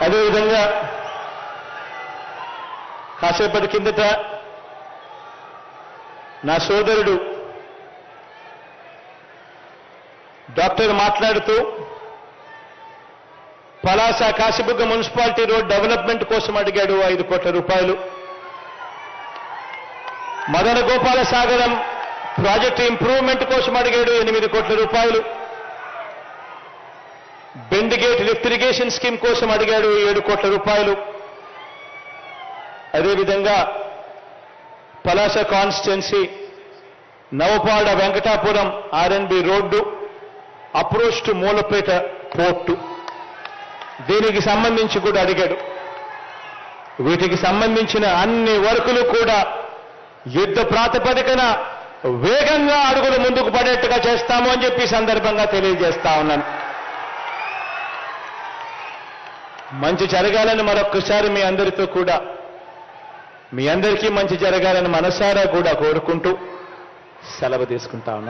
అదేవిధంగా కాసేపటి కిందట నా సోదరుడు డాక్టర్ మాట్లాడుతూ Palasa Kashibugga municipality road development కోసం అడిగాడు 5 కోట్ల రూపాయలు. మదన గోపాల సాగరం ప్రాజెక్టు ఇంప్రూవ్మెంట్ కోసం అడిగాడు 8 కోట్ల రూపాయలు. బెండిగేట్ లిఫ్ట్ ఇరిగేషన్ స్కీమ్ కోసం అడిగాడు 7 కోట్ల రూపాయలు. అదేవిధంగా Palasa constituency Navapada Venkatapuram RNB road, approach to Mulapeta port, దీనికి సంబంధించి కూడా అడిగాడు. వీటికి సంబంధించిన అన్ని వర్కులు కూడా యుద్ధ ప్రాతిపదికన వేగంగా అడుగులు ముందుకు పడేట్టుగా చేస్తాము అని చెప్పి సందర్భంగా తెలియజేస్తా ఉన్నాను. మంచి జరగాలని మరొక్కసారి మీ అందరితో కూడా, మీ అందరికీ మంచి జరగాలని మనసారా కూడా కోరుకుంటూ సెలవు తీసుకుంటా ఉన్నాను.